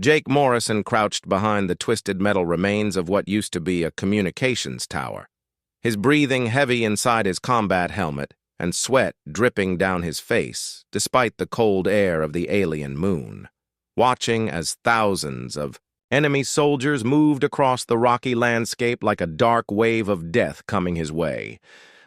Jake Morrison crouched behind the twisted metal remains of what used to be a communications tower, his breathing heavy inside his combat helmet and sweat dripping down his face despite the cold air of the alien moon, watching as thousands of enemy soldiers moved across the rocky landscape like a dark wave of death coming his way,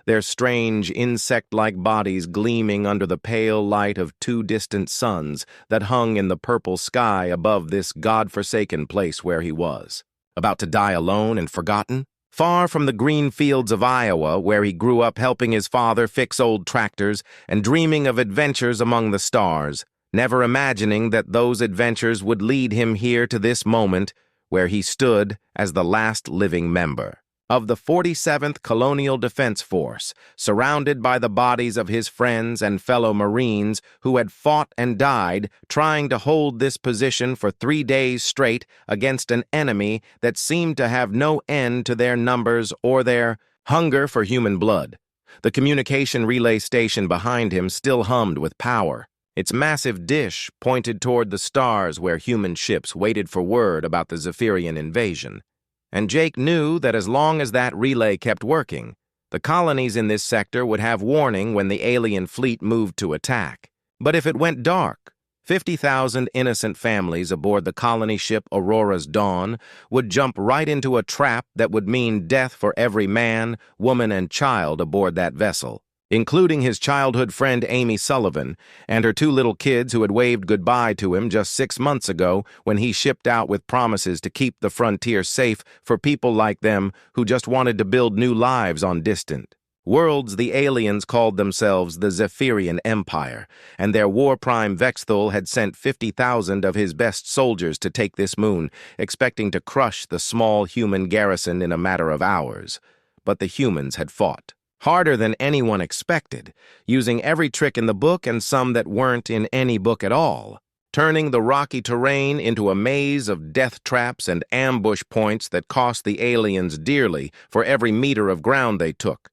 their strange insect-like bodies gleaming under the pale light of two distant suns that hung in the purple sky above this god-forsaken place where he was. About to die alone and forgotten? Far from the green fields of Iowa, where he grew up helping his father fix old tractors and dreaming of adventures among the stars, never imagining that those adventures would lead him here to this moment where he stood as the last living member of the 47th Colonial Defense Force, surrounded by the bodies of his friends and fellow Marines who had fought and died trying to hold this position for 3 days straight against an enemy that seemed to have no end to their numbers or their hunger for human blood. The communication relay station behind him still hummed with power. Its massive dish pointed toward the stars where human ships waited for word about the Zephyrian invasion. And Jake knew that as long as that relay kept working, the colonies in this sector would have warning when the alien fleet moved to attack. But if it went dark, 50,000 innocent families aboard the colony ship Aurora's Dawn would jump right into a trap that would mean death for every man, woman, and child aboard that vessel, including his childhood friend Amy Sullivan and her 2 little kids who had waved goodbye to him just 6 months ago when he shipped out with promises to keep the frontier safe for people like them who just wanted to build new lives on distant worlds. The aliens called themselves the Zephyrian Empire, and their war prime Vexthul had sent 50,000 of his best soldiers to take this moon, expecting to crush the small human garrison in a matter of hours. But the humans had fought harder than anyone expected, using every trick in the book and some that weren't in any book at all, turning the rocky terrain into a maze of death traps and ambush points that cost the aliens dearly for every meter of ground they took.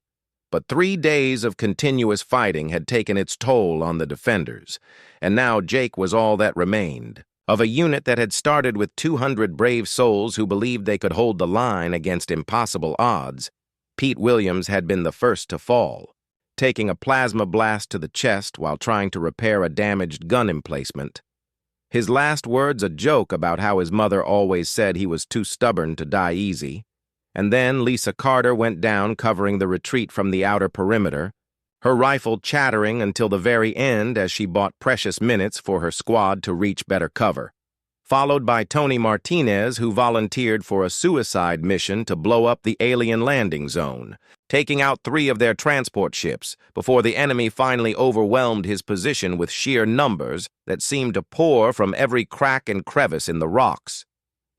But 3 days of continuous fighting had taken its toll on the defenders, and now Jake was all that remained, of a unit that had started with 200 brave souls who believed they could hold the line against impossible odds. Pete Williams had been the first to fall, taking a plasma blast to the chest while trying to repair a damaged gun emplacement. His last words a joke about how his mother always said he was too stubborn to die easy. And then Lisa Carter went down covering the retreat from the outer perimeter, her rifle chattering until the very end as she bought precious minutes for her squad to reach better cover, followed by Tony Martinez, who volunteered for a suicide mission to blow up the alien landing zone, taking out 3 of their transport ships before the enemy finally overwhelmed his position with sheer numbers that seemed to pour from every crack and crevice in the rocks.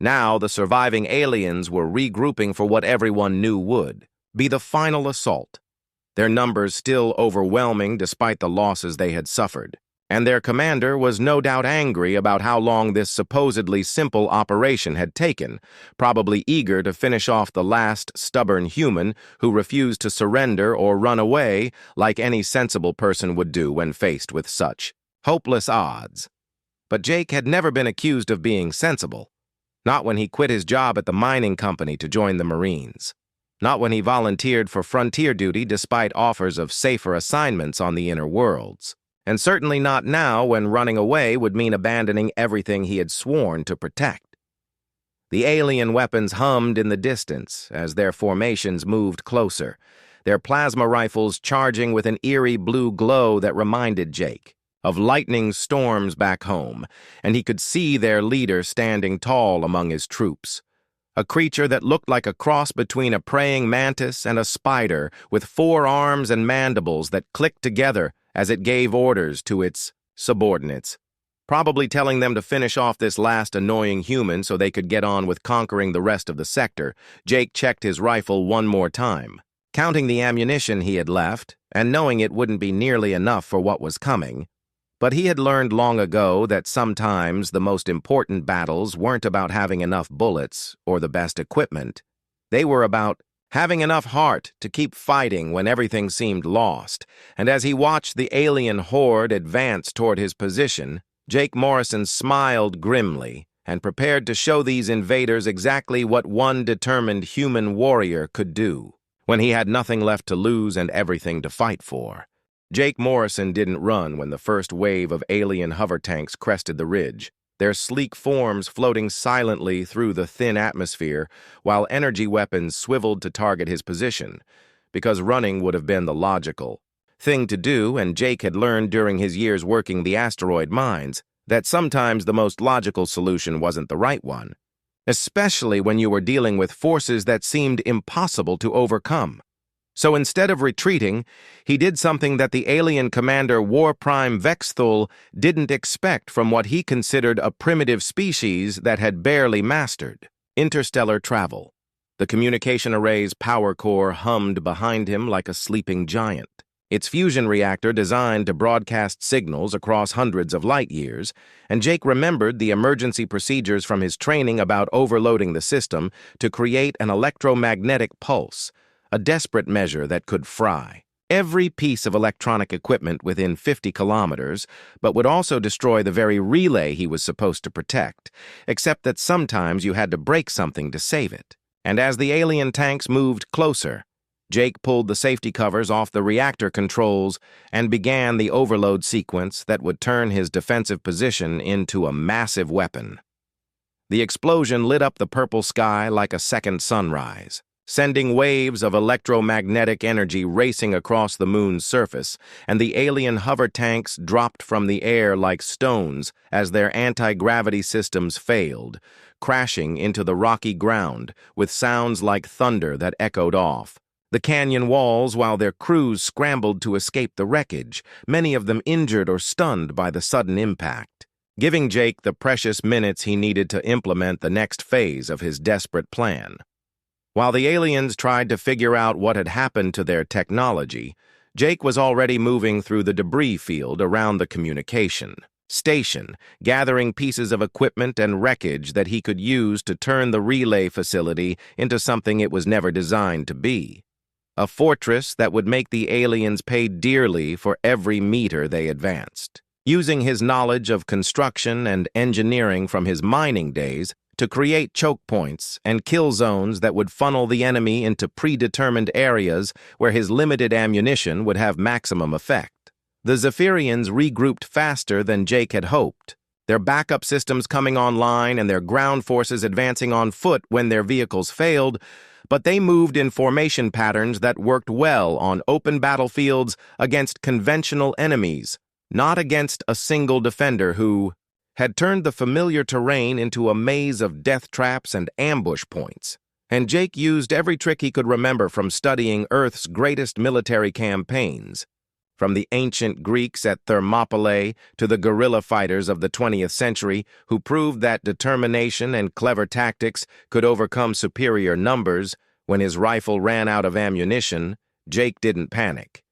Now the surviving aliens were regrouping for what everyone knew would be the final assault, their numbers still overwhelming despite the losses they had suffered. And their commander was no doubt angry about how long this supposedly simple operation had taken, probably eager to finish off the last stubborn human who refused to surrender or run away like any sensible person would do when faced with such hopeless odds. But Jake had never been accused of being sensible. Not when he quit his job at the mining company to join the Marines. Not when he volunteered for frontier duty despite offers of safer assignments on the inner worlds. And certainly not now when running away would mean abandoning everything he had sworn to protect. The alien weapons hummed in the distance as their formations moved closer, their plasma rifles charging with an eerie blue glow that reminded Jake of lightning storms back home, and he could see their leader standing tall among his troops. A creature that looked like a cross between a praying mantis and a spider with 4 arms and mandibles that clicked together as it gave orders to its subordinates, probably telling them to finish off this last annoying human so they could get on with conquering the rest of the sector. Jake checked his rifle one more time, counting the ammunition he had left and knowing it wouldn't be nearly enough for what was coming. But he had learned long ago that sometimes the most important battles weren't about having enough bullets or the best equipment. They were about having enough heart to keep fighting when everything seemed lost. And as he watched the alien horde advance toward his position, Jake Morrison smiled grimly and prepared to show these invaders exactly what one determined human warrior could do when he had nothing left to lose and everything to fight for. Jake Morrison didn't run when the first wave of alien hover tanks crested the ridge, their sleek forms floating silently through the thin atmosphere while energy weapons swiveled to target his position, because running would have been the logical thing to do, and Jake had learned during his years working the asteroid mines that sometimes the most logical solution wasn't the right one, especially when you were dealing with forces that seemed impossible to overcome. So instead of retreating, he did something that the alien commander War Prime Vexthul didn't expect from what he considered a primitive species that had barely mastered interstellar travel. The communication array's power core hummed behind him like a sleeping giant. Its fusion reactor designed to broadcast signals across hundreds of light years, and Jake remembered the emergency procedures from his training about overloading the system to create an electromagnetic pulse, a desperate measure that could fry every piece of electronic equipment within 50 kilometers, but would also destroy the very relay he was supposed to protect, except that sometimes you had to break something to save it. And as the alien tanks moved closer, Jake pulled the safety covers off the reactor controls and began the overload sequence that would turn his defensive position into a massive weapon. The explosion lit up the purple sky like a second sunrise, sending waves of electromagnetic energy racing across the moon's surface, and the alien hover tanks dropped from the air like stones as their anti-gravity systems failed, crashing into the rocky ground with sounds like thunder that echoed off the canyon walls while their crews scrambled to escape the wreckage, many of them injured or stunned by the sudden impact, giving Jake the precious minutes he needed to implement the next phase of his desperate plan. While the aliens tried to figure out what had happened to their technology, Jake was already moving through the debris field around the communication station, gathering pieces of equipment and wreckage that he could use to turn the relay facility into something it was never designed to be. A fortress that would make the aliens pay dearly for every meter they advanced. Using his knowledge of construction and engineering from his mining days to create choke points and kill zones that would funnel the enemy into predetermined areas where his limited ammunition would have maximum effect. The Zephyrians regrouped faster than Jake had hoped, their backup systems coming online and their ground forces advancing on foot when their vehicles failed, but they moved in formation patterns that worked well on open battlefields against conventional enemies, not against a single defender who had turned the familiar terrain into a maze of death traps and ambush points. And Jake used every trick he could remember from studying Earth's greatest military campaigns, from the ancient Greeks at Thermopylae to the guerrilla fighters of the 20th century who proved that determination and clever tactics could overcome superior numbers. When his rifle ran out of ammunition, Jake didn't panic.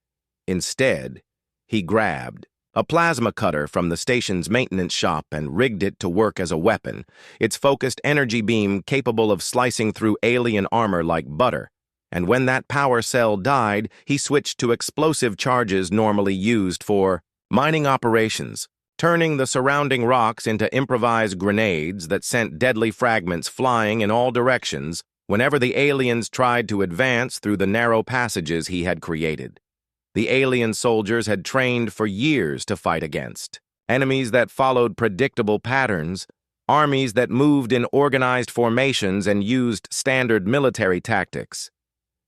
Instead, he grabbed a plasma cutter from the station's maintenance shop and rigged it to work as a weapon, its focused energy beam capable of slicing through alien armor like butter. And when that power cell died, he switched to explosive charges normally used for mining operations, turning the surrounding rocks into improvised grenades that sent deadly fragments flying in all directions whenever the aliens tried to advance through the narrow passages he had created. The alien soldiers had trained for years to fight against enemies that followed predictable patterns, armies that moved in organized formations and used standard military tactics.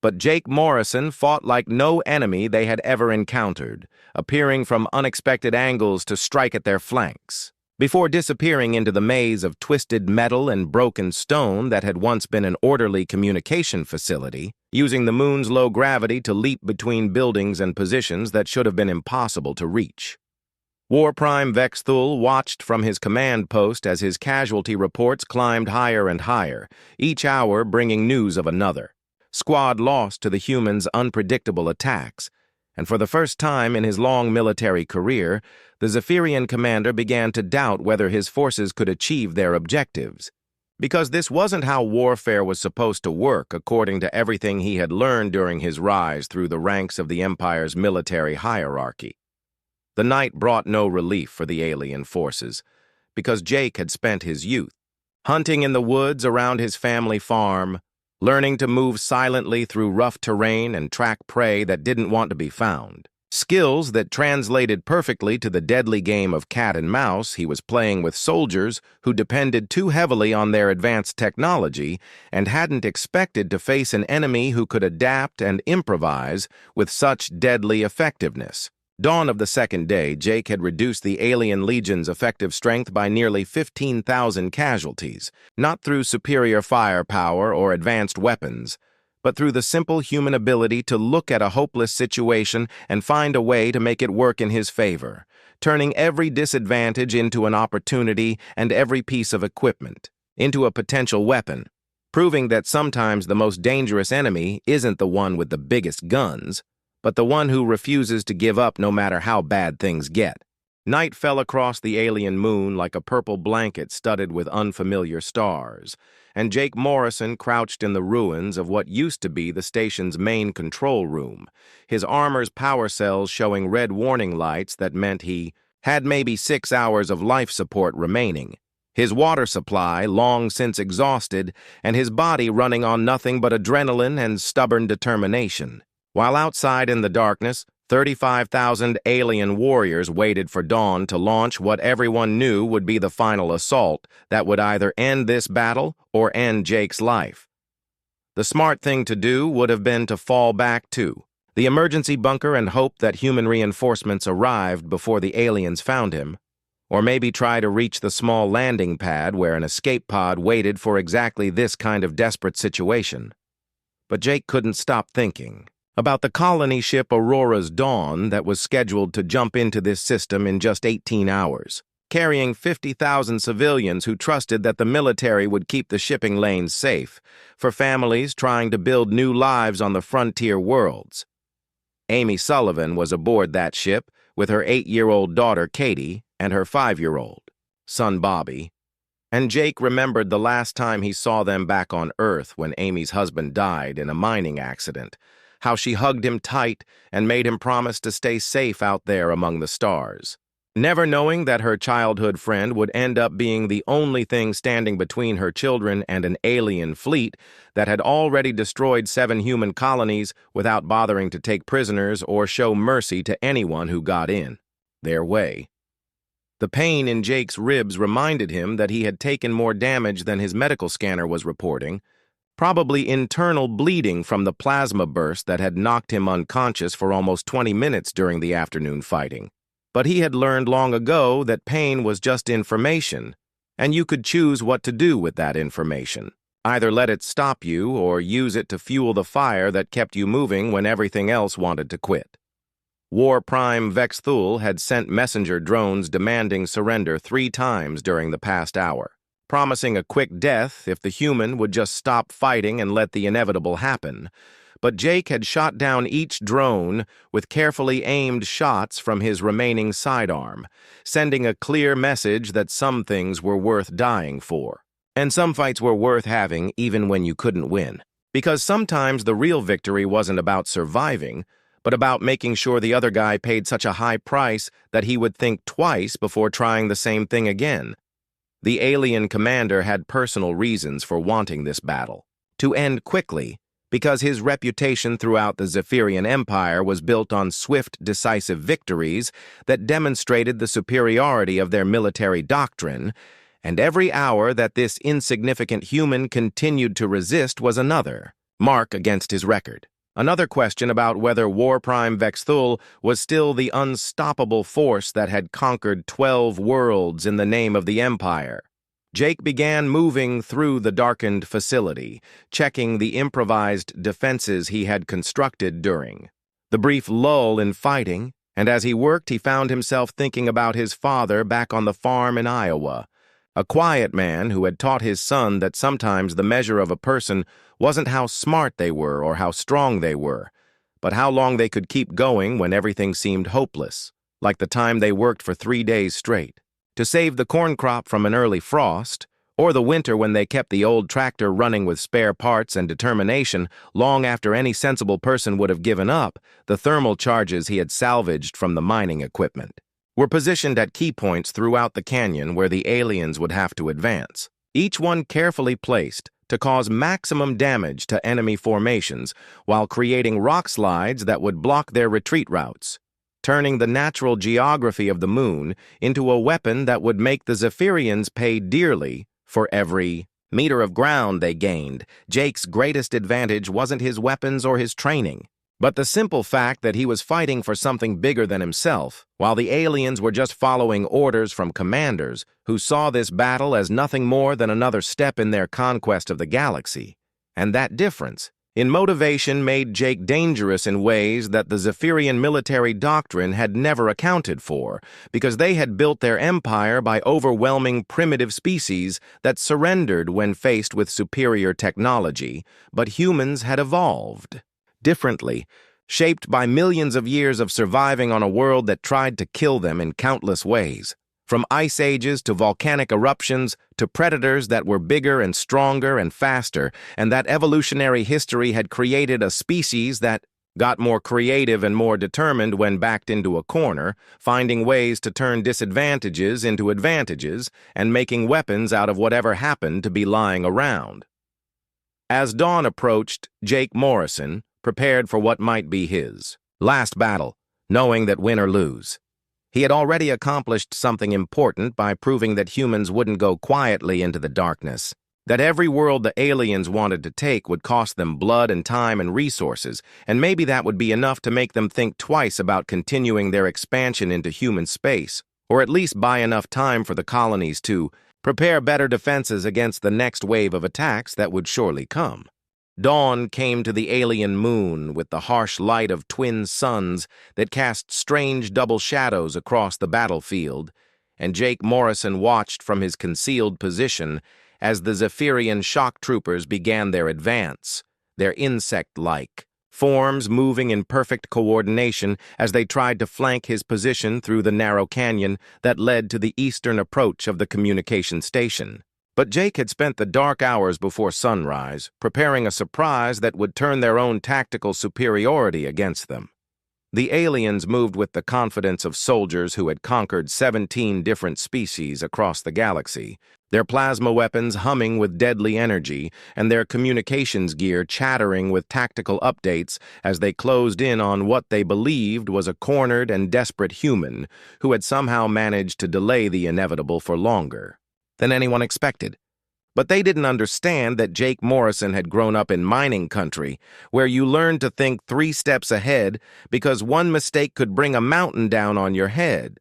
But Jake Morrison fought like no enemy they had ever encountered, appearing from unexpected angles to strike at their flanks, before disappearing into the maze of twisted metal and broken stone that had once been an orderly communication facility, using the moon's low gravity to leap between buildings and positions that should have been impossible to reach. War Prime Vexthul watched from his command post as his casualty reports climbed higher and higher, each hour bringing news of another squad lost to the humans' unpredictable attacks, and for the first time in his long military career, the Zephyrian commander began to doubt whether his forces could achieve their objectives. Because this wasn't how warfare was supposed to work according to everything he had learned during his rise through the ranks of the Empire's military hierarchy. The night brought no relief for the alien forces, because Jake had spent his youth hunting in the woods around his family farm, learning to move silently through rough terrain and track prey that didn't want to be found. Skills that translated perfectly to the deadly game of cat and mouse he was playing with soldiers who depended too heavily on their advanced technology and hadn't expected to face an enemy who could adapt and improvise with such deadly effectiveness. Dawn of the second day, Jake had reduced the alien legion's effective strength by nearly 15,000 casualties, not through superior firepower or advanced weapons, but through the simple human ability to look at a hopeless situation and find a way to make it work in his favor, turning every disadvantage into an opportunity and every piece of equipment into a potential weapon, proving that sometimes the most dangerous enemy isn't the one with the biggest guns, but the one who refuses to give up no matter how bad things get. Night fell across the alien moon like a purple blanket studded with unfamiliar stars, and Jake Morrison crouched in the ruins of what used to be the station's main control room, his armor's power cells showing red warning lights that meant he had maybe 6 hours of life support remaining, his water supply long since exhausted, and his body running on nothing but adrenaline and stubborn determination. While outside in the darkness, 35,000 alien warriors waited for dawn to launch what everyone knew would be the final assault that would either end this battle or end Jake's life. The smart thing to do would have been to fall back to the emergency bunker and hope that human reinforcements arrived before the aliens found him, or maybe try to reach the small landing pad where an escape pod waited for exactly this kind of desperate situation. But Jake couldn't stop thinking about the colony ship Aurora's Dawn that was scheduled to jump into this system in just 18 hours, carrying 50,000 civilians who trusted that the military would keep the shipping lanes safe for families trying to build new lives on the frontier worlds. Amy Sullivan was aboard that ship with her 8-year-old daughter Katie and her 5-year-old son Bobby, and Jake remembered the last time he saw them back on Earth when Amy's husband died in a mining accident, how she hugged him tight and made him promise to stay safe out there among the stars, never knowing that her childhood friend would end up being the only thing standing between her children and an alien fleet that had already destroyed 7 human colonies without bothering to take prisoners or show mercy to anyone who got in their way. The pain in Jake's ribs reminded him that he had taken more damage than his medical scanner was reporting, probably internal bleeding from the plasma burst that had knocked him unconscious for almost 20 minutes during the afternoon fighting. But he had learned long ago that pain was just information, and you could choose what to do with that information. Either let it stop you or use it to fuel the fire that kept you moving when everything else wanted to quit. War Prime Vexthul had sent messenger drones demanding surrender 3 times during the past hour, promising a quick death if the human would just stop fighting and let the inevitable happen. But Jake had shot down each drone with carefully aimed shots from his remaining sidearm, sending a clear message that some things were worth dying for. And some fights were worth having even when you couldn't win. Because sometimes the real victory wasn't about surviving, but about making sure the other guy paid such a high price that he would think twice before trying the same thing again. The alien commander had personal reasons for wanting this battle to end quickly, because his reputation throughout the Zephyrian Empire was built on swift, decisive victories that demonstrated the superiority of their military doctrine, and every hour that this insignificant human continued to resist was another mark against his record. Another question about whether War Prime Vexthul was still the unstoppable force that had conquered 12 worlds in the name of the Empire. Jake began moving through the darkened facility, checking the improvised defenses he had constructed during the brief lull in fighting, and as he worked he found himself thinking about his father back on the farm in Iowa, a quiet man who had taught his son that sometimes the measure of a person wasn't how smart they were or how strong they were, but how long they could keep going when everything seemed hopeless, like the time they worked for 3 days straight to save the corn crop from an early frost, or the winter when they kept the old tractor running with spare parts and determination long after any sensible person would have given up. The thermal charges he had salvaged from the mining equipment were positioned at key points throughout the canyon where the aliens would have to advance. each one carefully placed to cause maximum damage to enemy formations while creating rock slides that would block their retreat routes, turning the natural geography of the moon into a weapon that would make the Zephyrians pay dearly for every meter of ground they gained. Jake's greatest advantage wasn't his weapons or his training, but the simple fact that he was fighting for something bigger than himself, while the aliens were just following orders from commanders who saw this battle as nothing more than another step in their conquest of the galaxy. And that difference in motivation made Jake dangerous in ways that the Zephyrian military doctrine had never accounted for, because they had built their empire by overwhelming primitive species that surrendered when faced with superior technology, but humans had evolved differently, shaped by millions of years of surviving on a world that tried to kill them in countless ways. From ice ages to volcanic eruptions to predators that were bigger and stronger and faster, and that evolutionary history had created a species that got more creative and more determined when backed into a corner, finding ways to turn disadvantages into advantages and making weapons out of whatever happened to be lying around. As dawn approached, Jake Morrison prepared for what might be his last battle, knowing that win or lose. He had already accomplished something important by proving that humans wouldn't go quietly into the darkness, that every world the aliens wanted to take would cost them blood and time and resources, and maybe that would be enough to make them think twice about continuing their expansion into human space, or at least buy enough time for the colonies to prepare better defenses against the next wave of attacks that would surely come. Dawn came to the alien moon with the harsh light of twin suns that cast strange double shadows across the battlefield, and Jake Morrison watched from his concealed position as the Zephyrian shock troopers began their advance, their insect-like forms moving in perfect coordination as they tried to flank his position through the narrow canyon that led to the eastern approach of the communication station. But Jake had spent the dark hours before sunrise preparing a surprise that would turn their own tactical superiority against them. The aliens moved with the confidence of soldiers who had conquered 17 different species across the galaxy, their plasma weapons humming with deadly energy and their communications gear chattering with tactical updates as they closed in on what they believed was a cornered and desperate human who had somehow managed to delay the inevitable for longer than anyone expected. But they didn't understand that Jake Morrison had grown up in mining country, where you learned to think 3 steps ahead because one mistake could bring a mountain down on your head.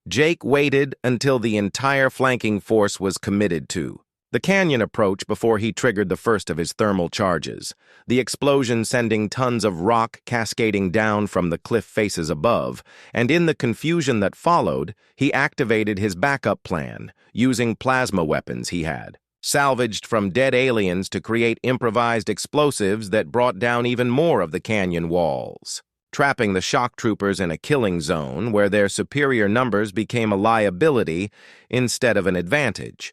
Jake waited until the entire flanking force was committed to the canyon approach before he triggered the first of his thermal charges, the explosion sending tons of rock cascading down from the cliff faces above, and in the confusion that followed, he activated his backup plan, using plasma weapons he had salvaged from dead aliens to create improvised explosives that brought down even more of the canyon walls, trapping the shock troopers in a killing zone where their superior numbers became a liability instead of an advantage.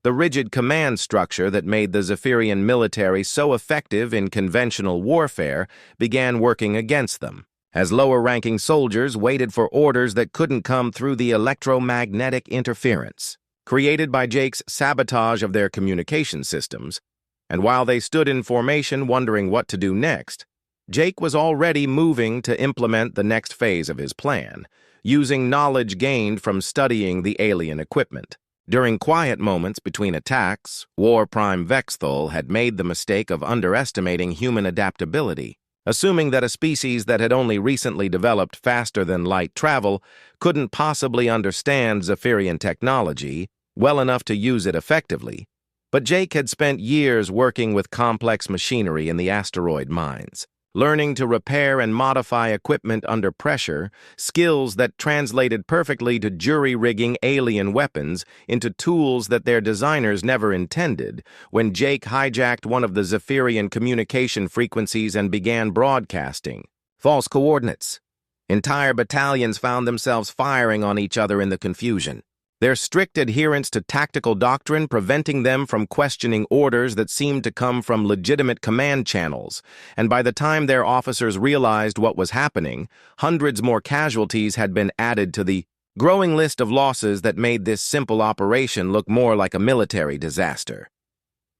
The rigid command structure that made the Zephyrian military so effective in conventional warfare began working against them, as lower-ranking soldiers waited for orders that couldn't come through the electromagnetic interference created by Jake's sabotage of their communication systems. And while they stood in formation wondering what to do next, Jake was already moving to implement the next phase of his plan, using knowledge gained from studying the alien equipment. During quiet moments between attacks, War Prime Vexthal had made the mistake of underestimating human adaptability, assuming that a species that had only recently developed faster-than-light travel couldn't possibly understand Zephyrian technology well enough to use it effectively. But Jake had spent years working with complex machinery in the asteroid mines, learning to repair and modify equipment under pressure, skills that translated perfectly to jury-rigging alien weapons into tools that their designers never intended, when Jake hijacked one of the Zephyrian communication frequencies and began broadcasting false coordinates. Entire battalions found themselves firing on each other in the confusion, their strict adherence to tactical doctrine preventing them from questioning orders that seemed to come from legitimate command channels, and by the time their officers realized what was happening, hundreds more casualties had been added to the growing list of losses that made this simple operation look more like a military disaster.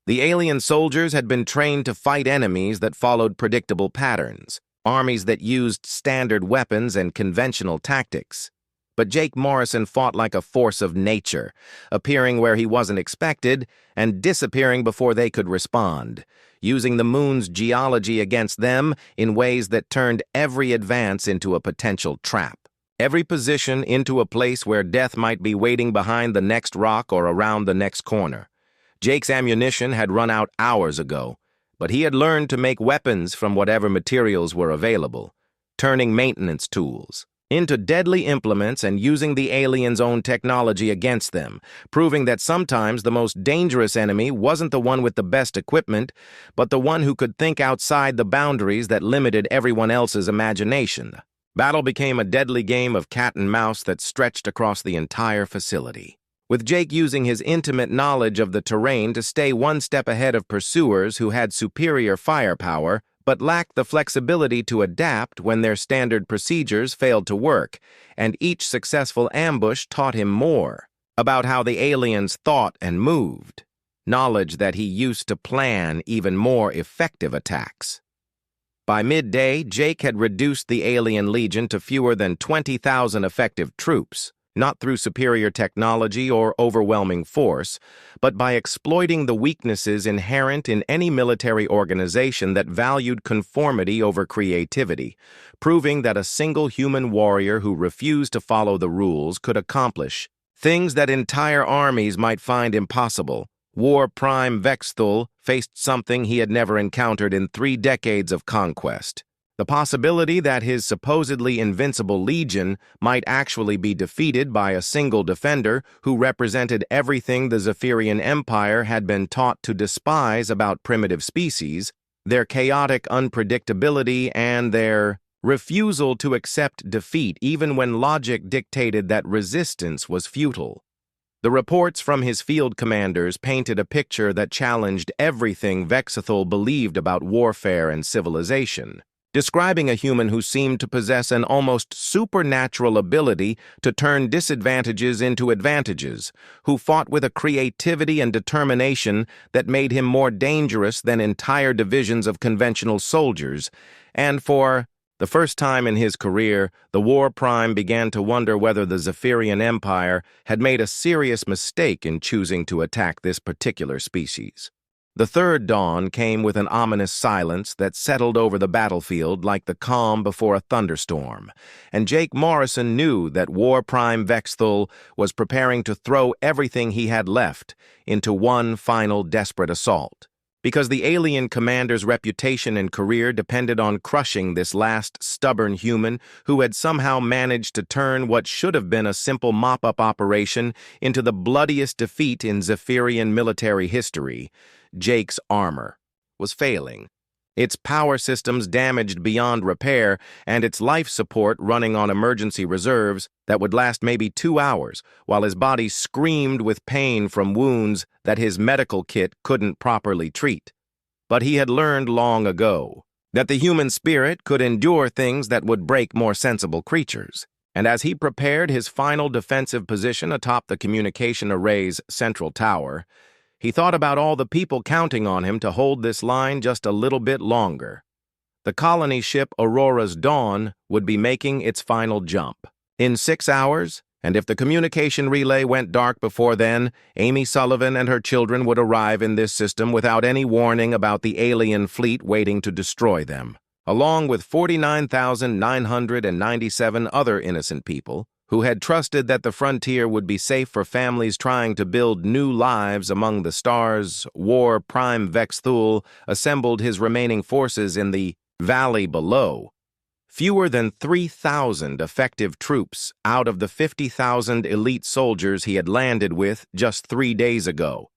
The alien soldiers had been trained to fight enemies that followed predictable patterns, armies that used standard weapons and conventional tactics. But Jake Morrison fought like a force of nature, appearing where he wasn't expected and disappearing before they could respond, using the moon's geology against them in ways that turned every advance into a potential trap. Every position into a place where death might be waiting behind the next rock or around the next corner. Jake's ammunition had run out hours ago, but he had learned to make weapons from whatever materials were available, turning maintenance tools into deadly implements and using the aliens' own technology against them, proving that sometimes the most dangerous enemy wasn't the one with the best equipment, but the one who could think outside the boundaries that limited everyone else's imagination. Battle became a deadly game of cat and mouse that stretched across the entire facility, with Jake using his intimate knowledge of the terrain to stay one step ahead of pursuers who had superior firepower but lacked the flexibility to adapt when their standard procedures failed to work, and each successful ambush taught him more about how the aliens thought and moved, knowledge that he used to plan even more effective attacks. By midday, Jake had reduced the alien legion to fewer than 20,000 effective troops, not through superior technology or overwhelming force, but by exploiting the weaknesses inherent in any military organization that valued conformity over creativity, proving that a single human warrior who refused to follow the rules could accomplish things that entire armies might find impossible. War Prime Vexthul faced something he had never encountered in 3 decades of conquest. The possibility that his supposedly invincible legion might actually be defeated by a single defender who represented everything the Zephyrian Empire had been taught to despise about primitive species, their chaotic unpredictability and their refusal to accept defeat even when logic dictated that resistance was futile. The reports from his field commanders painted a picture that challenged everything Vexthul believed about warfare and civilization, describing a human who seemed to possess an almost supernatural ability to turn disadvantages into advantages, who fought with a creativity and determination that made him more dangerous than entire divisions of conventional soldiers, and for the first time in his career, the War Prime began to wonder whether the Zephyrian Empire had made a serious mistake in choosing to attack this particular species. The third dawn came with an ominous silence that settled over the battlefield like the calm before a thunderstorm, and Jake Morrison knew that War Prime Vexthul was preparing to throw everything he had left into one final desperate assault, because the alien commander's reputation and career depended on crushing this last stubborn human who had somehow managed to turn what should have been a simple mop-up operation into the bloodiest defeat in Zephyrian military history. Jake's armor was failing, its power systems damaged beyond repair, and its life support running on emergency reserves that would last maybe 2 hours, while his body screamed with pain from wounds that his medical kit couldn't properly treat. But he had learned long ago that the human spirit could endure things that would break more sensible creatures, and as he prepared his final defensive position atop the communication array's central tower, he thought about all the people counting on him to hold this line just a little bit longer. The colony ship Aurora's Dawn would be making its final jump in 6 hours, and if the communication relay went dark before then, Amy Sullivan and her children would arrive in this system without any warning about the alien fleet waiting to destroy them, along with 49,997 other innocent people who had trusted that the frontier would be safe for families trying to build new lives among the stars. War Prime Vexthul assembled his remaining forces in the valley below. Fewer than 3,000 effective troops out of the 50,000 elite soldiers he had landed with just 3 days ago.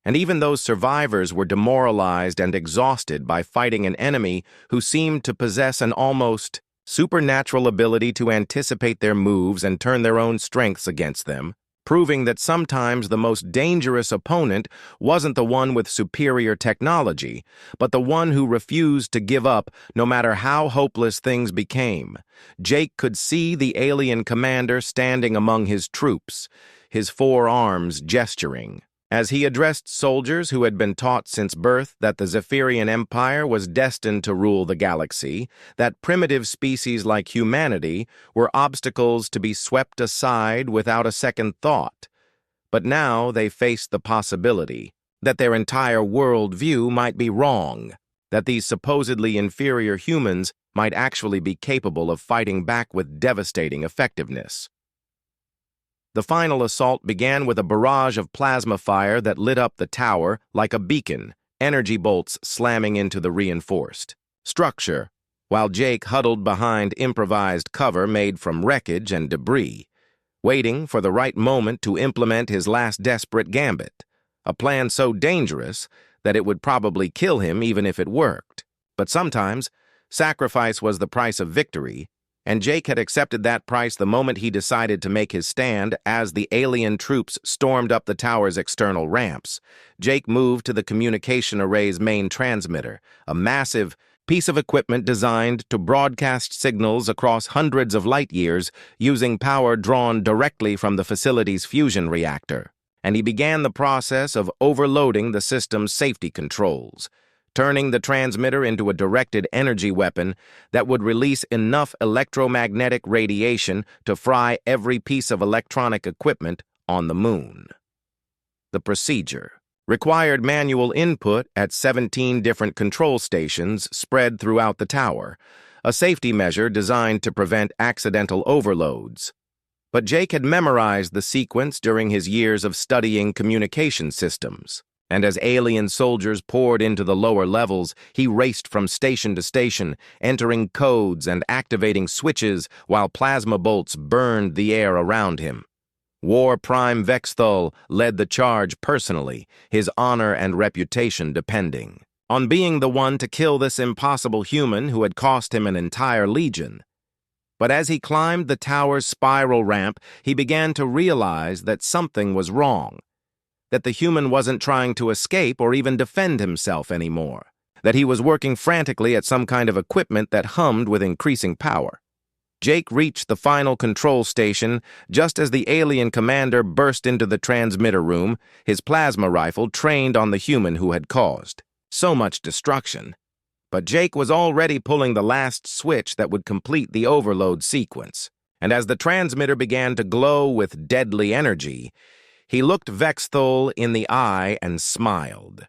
And even those survivors were demoralized and exhausted by fighting an enemy who seemed to possess an almost supernatural ability to anticipate their moves and turn their own strengths against them. proving that sometimes the most dangerous opponent wasn't the one with superior technology, but the one who refused to give up no matter how hopeless things became. Jake could see the alien commander standing among his troops, his four arms gesturing. As he addressed soldiers who had been taught since birth that the Zephyrian Empire was destined to rule the galaxy, that primitive species like humanity were obstacles to be swept aside without a second thought. But now they faced the possibility that their entire worldview might be wrong, that these supposedly inferior humans might actually be capable of fighting back with devastating effectiveness. The final assault began with a barrage of plasma fire that lit up the tower like a beacon, energy bolts slamming into the reinforced structure, while Jake huddled behind improvised cover made from wreckage and debris, waiting for the right moment to implement his last desperate gambit, a plan so dangerous that it would probably kill him even if it worked. But sometimes, sacrifice was the price of victory, and Jake had accepted that price the moment he decided to make his stand as the alien troops stormed up the tower's external ramps. Jake moved to the communication array's main transmitter, a massive piece of equipment designed to broadcast signals across hundreds of light years using power drawn directly from the facility's fusion reactor. And he began the process of overloading the system's safety controls, turning the transmitter into a directed energy weapon that would release enough electromagnetic radiation to fry every piece of electronic equipment on the moon. The procedure required manual input at 17 different control stations spread throughout the tower, a safety measure designed to prevent accidental overloads. But Jake had memorized the sequence during his years of studying communication systems. And as alien soldiers poured into the lower levels, he raced from station to station, entering codes and activating switches while plasma bolts burned the air around him. War Prime Vexthul led the charge personally, his honor and reputation depending on being the one to kill this impossible human who had cost him an entire legion. But as he climbed the tower's spiral ramp, he began to realize that something was wrong. That the human wasn't trying to escape or even defend himself anymore, that he was working frantically at some kind of equipment that hummed with increasing power. Jake reached the final control station just as the alien commander burst into the transmitter room, his plasma rifle trained on the human who had caused so much destruction. But Jake was already pulling the last switch that would complete the overload sequence, and as the transmitter began to glow with deadly energy, he looked Vexthul in the eye and smiled.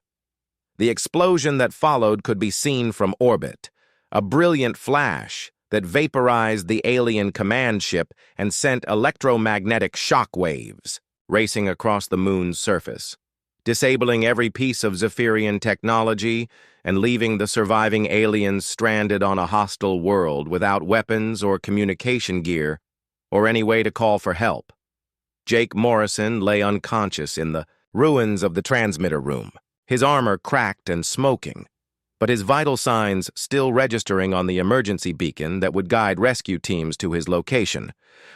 The explosion that followed could be seen from orbit, a brilliant flash that vaporized the alien command ship and sent electromagnetic shock waves racing across the moon's surface, disabling every piece of Zephyrian technology and leaving the surviving aliens stranded on a hostile world without weapons or communication gear or any way to call for help. Jake Morrison lay unconscious in the ruins of the transmitter room, his armor cracked and smoking, but his vital signs still registering on the emergency beacon that would guide rescue teams to his location,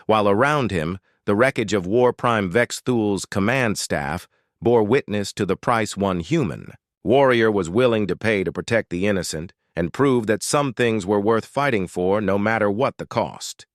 while around him, the wreckage of War Prime Vexthul's command staff bore witness to the price one human. Warrior was willing to pay to protect the innocent and prove that some things were worth fighting for no matter what the cost.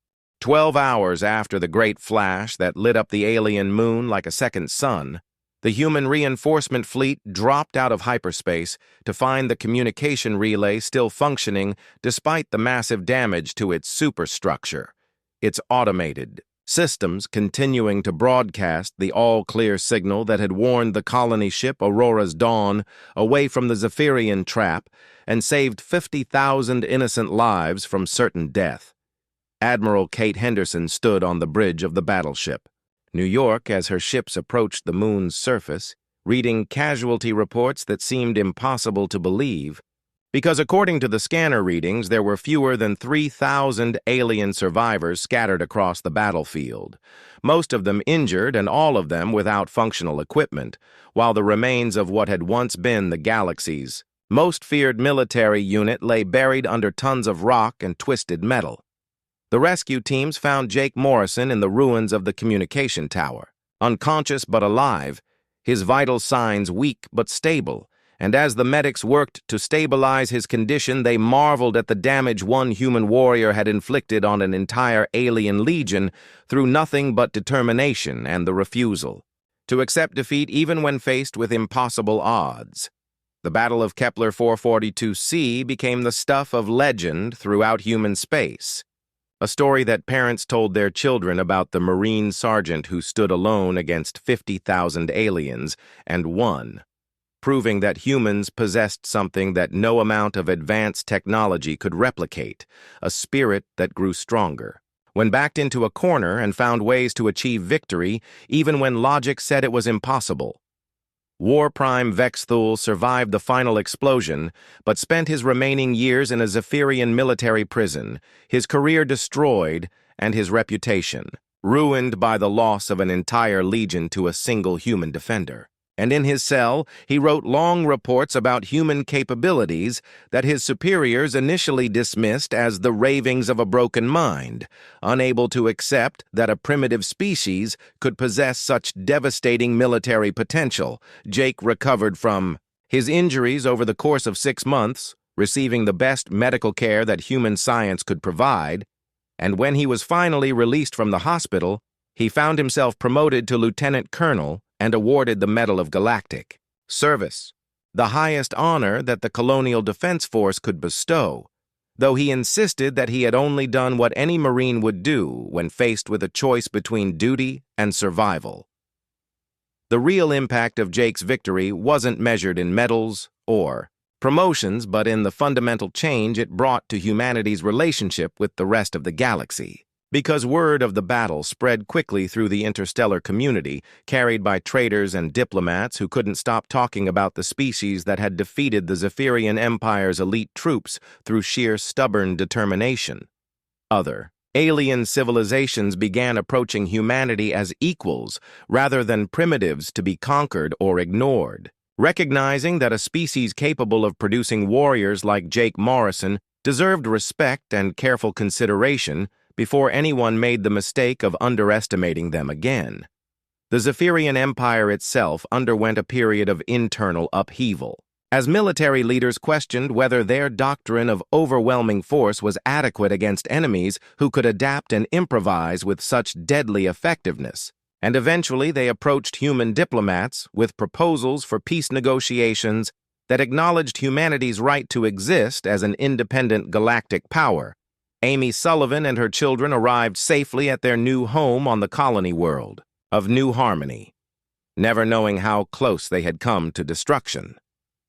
12 hours after the great flash that lit up the alien moon like a second sun, the human reinforcement fleet dropped out of hyperspace to find the communication relay still functioning despite the massive damage to its superstructure, its automated systems continuing to broadcast the all-clear signal that had warned the colony ship Aurora's Dawn away from the Zephyrian trap and saved 50,000 innocent lives from certain death. Admiral Kate Henderson stood on the bridge of the battleship, New York, as her ships approached the moon's surface, reading casualty reports that seemed impossible to believe, because according to the scanner readings, there were fewer than 3,000 alien survivors scattered across the battlefield, most of them injured and all of them without functional equipment, while the remains of what had once been the galaxy's most feared military unit lay buried under tons of rock and twisted metal. The rescue teams found Jake Morrison in the ruins of the communication tower, unconscious but alive, his vital signs weak but stable, and as the medics worked to stabilize his condition, they marveled at the damage one human warrior had inflicted on an entire alien legion through nothing but determination and the refusal to accept defeat even when faced with impossible odds. The Battle of Kepler 442c became the stuff of legend throughout human space, a story that parents told their children about the Marine sergeant who stood alone against 50,000 aliens and won, proving that humans possessed something that no amount of advanced technology could replicate, a spirit that grew stronger. When backed into a corner and found ways to achieve victory, even when logic said it was impossible. War Prime Vexthul survived the final explosion, but spent his remaining years in a Zephyrian military prison, his career destroyed and his reputation ruined by the loss of an entire legion to a single human defender. And in his cell, he wrote long reports about human capabilities that his superiors initially dismissed as the ravings of a broken mind, unable to accept that a primitive species could possess such devastating military potential. Jake recovered from his injuries over the course of 6 months, receiving the best medical care that human science could provide, and when he was finally released from the hospital, he found himself promoted to lieutenant colonel and awarded the Medal of Galactic Service, the highest honor that the Colonial Defense Force could bestow, though he insisted that he had only done what any Marine would do when faced with a choice between duty and survival. The real impact of Jake's victory wasn't measured in medals or promotions, but in the fundamental change it brought to humanity's relationship with the rest of the galaxy. Because word of the battle spread quickly through the interstellar community, carried by traders and diplomats who couldn't stop talking about the species that had defeated the Zephyrian Empire's elite troops through sheer stubborn determination. Other alien civilizations began approaching humanity as equals rather than primitives to be conquered or ignored, recognizing that a species capable of producing warriors like Jake Morrison deserved respect and careful consideration before anyone made the mistake of underestimating them again. The Zephyrian Empire itself underwent a period of internal upheaval, as military leaders questioned whether their doctrine of overwhelming force was adequate against enemies who could adapt and improvise with such deadly effectiveness, and eventually they approached human diplomats with proposals for peace negotiations that acknowledged humanity's right to exist as an independent galactic power. Amy Sullivan and her children arrived safely at their new home on the colony world of New Harmony, never knowing how close they had come to destruction.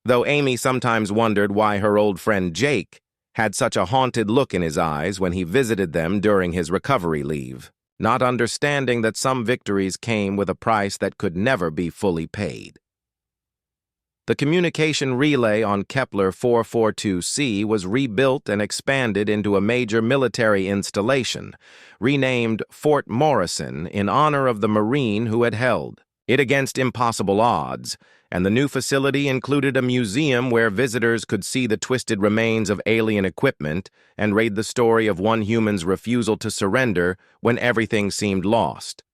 Though Amy sometimes wondered why her old friend Jake had such a haunted look in his eyes when he visited them during his recovery leave, not understanding that some victories came with a price that could never be fully paid. The communication relay on Kepler 442c was rebuilt and expanded into a major military installation, renamed Fort Morrison in honor of the Marine who had held it against impossible odds, and the new facility included a museum where visitors could see the twisted remains of alien equipment and read the story of one human's refusal to surrender when everything seemed lost.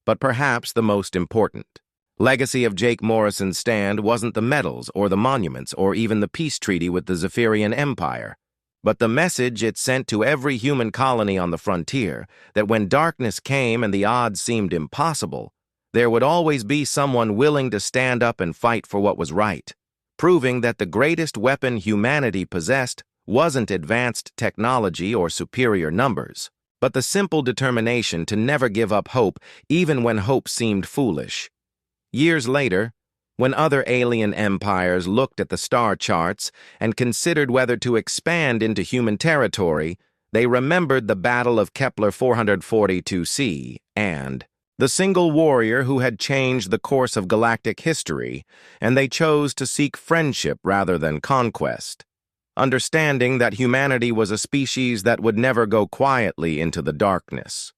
But perhaps the most important legacy of Jake Morrison's stand wasn't the medals or the monuments or even the peace treaty with the Zephyrian Empire, but the message it sent to every human colony on the frontier that when darkness came and the odds seemed impossible, there would always be someone willing to stand up and fight for what was right, proving that the greatest weapon humanity possessed wasn't advanced technology or superior numbers, but the simple determination to never give up hope even when hope seemed foolish. Years later, when other alien empires looked at the star charts and considered whether to expand into human territory, they remembered the Battle of Kepler 442c and the single warrior who had changed the course of galactic history, and they chose to seek friendship rather than conquest, understanding that humanity was a species that would never go quietly into the darkness.